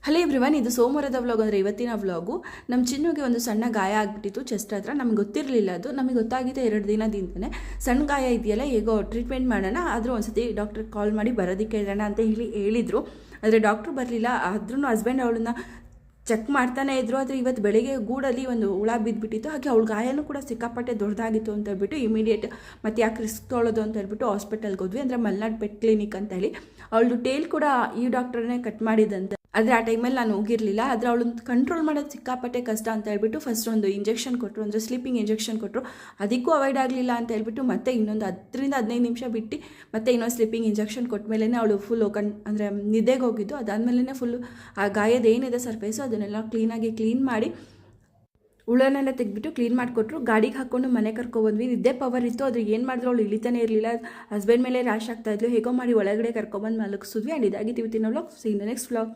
Hello everyone, ಇದು ಸೋಮವಾರದ vlog. ಅಂದರೆ ಇವತ್ತಿನ ವ್ಲಾಗು ನಮ್ಮ ಚಿನ್ನುಗೆ ಒಂದು ಸಣ್ಣ ಗಾಯ ಆಗಿಬಿಟ್ಟಿತ್ತು ಚೆಸ್ಟ್ ಹತ್ರ. ನಮಗೆ ಗೊತ್ತಿರಲಿಲ್ಲ, ಅದು ನಮಗೆ ಗೊತ್ತಾಗಿತ್ತು 2 ದಿನದಿಂದನೇ. ಸಣ್ಣ ಗಾಯ ಇದೆಯಲ್ಲ, ಹೇಗೋ ಟ್ರೀಟ್ಮೆಂಟ್ ಮಾಡೋಣ, ಆದರೂ ಒಂದ್ಸತಿ ಡಾಕ್ಟ್ರಿಗೆ ಕಾಲ್ ಮಾಡಿ ಬರೋದಕ್ಕೆ ಹೇಳೋಣ ಅಂತ ಹೇಳಿದರು. ಆದರೆ ಡಾಕ್ಟ್ರು ಬರಲಿಲ್ಲ. ಆದ್ರೂ ಹಸ್ಬೆಂಡ್ ಅವಳನ್ನ ಚೆಕ್ ಮಾಡ್ತಾನೆ ಇದ್ರು. ಆದರೆ ಇವತ್ತು ಬೆಳಿಗ್ಗೆ ಗೂಡಲ್ಲಿ ಒಂದು ಹುಳ ಬಿದ್ದುಬಿಟ್ಟಿತ್ತು. ಹಾಗೆ ಅವಳ ಗಾಯನೂ ಕೂಡ ಸಿಕ್ಕಾಪಟ್ಟೆ ದೊಡ್ಡದಾಗಿತ್ತು ಅಂತ ಹೇಳ್ಬಿಟ್ಟು ಇಮಿಡಿಯೇಟ್ ಮತ್ತು ಯಾಕೆ ರಿಸ್ಕ್ ತೊಗೊಳ್ಳೋದು ಅಂತ ಹೇಳ್ಬಿಟ್ಟು ಹಾಸ್ಪಿಟಲ್ಗೆ ಹೋದ್ವಿ. ಅಂದರೆ ಮಲ್ನಾಡ್ ಪೆಟ್ ಕ್ಲಿನಿಕ್ ಅಂತ ಹೇಳಿ. ಅವಳದು ಟೇಲ್ ಕೂಡ ಈ ಡಾಕ್ಟ್ರನ್ನೇ ಕಟ್ ಮಾಡಿದಂತೆ. ಆದರೆ ಆ ಟೈಮಲ್ಲಿ ನಾನು ಹೋಗಿರಲಿಲ್ಲ. ಆದರೆ ಅವಳನ್ನು ಕಂಟ್ರೋಲ್ ಮಾಡೋದು ಸಿಕ್ಕಾಪಟ್ಟೆ ಕಷ್ಟ ಅಂತ ಹೇಳ್ಬಿಟ್ಟು ಫಸ್ಟ್ ಒಂದು ಇಂಜೆಕ್ಷನ್ ಕೊಟ್ಟರು, ಅಂದರೆ ಸ್ಲೀಪಿಂಗ್ ಇಂಜೆಕ್ಷನ್ ಕೊಟ್ಟರು. ಅದಕ್ಕೂ ಅವಾಯ್ಡ್ ಆಗಲಿಲ್ಲ ಅಂತ ಹೇಳ್ಬಿಟ್ಟು ಮತ್ತೆ ಇನ್ನೊಂದು 10 ರಿಂದ 15 ನಿಮಿಷ ಬಿಟ್ಟು ಮತ್ತೆ ಇನ್ನೊಂದು ಸ್ಲೀಪಿಂಗ್ ಇಂಜೆಕ್ಷನ್ ಕೊಟ್ಟ ಮೇಲೆ ಅವಳು ಫುಲ್ಲು ಅಂದರೆ ನಿದ್ದೆಗೆ ಹೋಗಿದ್ದು. ಅದಾದಮೇಲೆ ಫುಲ್ಲು ಆ ಗಾಯದ ಏನಿದೆ ಸರ್ಫೇಸು ಅದನ್ನೆಲ್ಲ ಕ್ಲೀನ್ ಮಾಡಿ ಹುಳನೆಲ್ಲ ತೆಗೆದ್ಬಿಟ್ಟು ಕ್ಲೀನ್ ಮಾಡಿಕೊಟ್ರು. ಗಾಡಿಗೆ ಹಾಕ್ಕೊಂಡು ಮನೆ ಕರ್ಕೊಬಂದ್ವಿ. ನಿದ್ದೆ ಪವರ್ ಇತ್ತು, ಆದರೆ ಏನು ಮಾಡಿದ್ರು ಅವಳು ಇಳಿತಾನೆ ಇರಲಿಲ್ಲ. ಹಸ್ಬೆಂಡ್ ಮೇಲೆ ರ್ಯಾಶ್ ಆಗ್ತಾಯಿದ್ಲು. ಹೇಗೋ ಮಾಡಿ ಒಳಗಡೆ ಕರ್ಕೊಬಂದು ಮಲಗಿಸಿದ್ವಿ. ಆ್ಯಂಡ್ ಇದಾಗಿತ್ತು ಇವತ್ತಿನ vlog. C in the next vlog.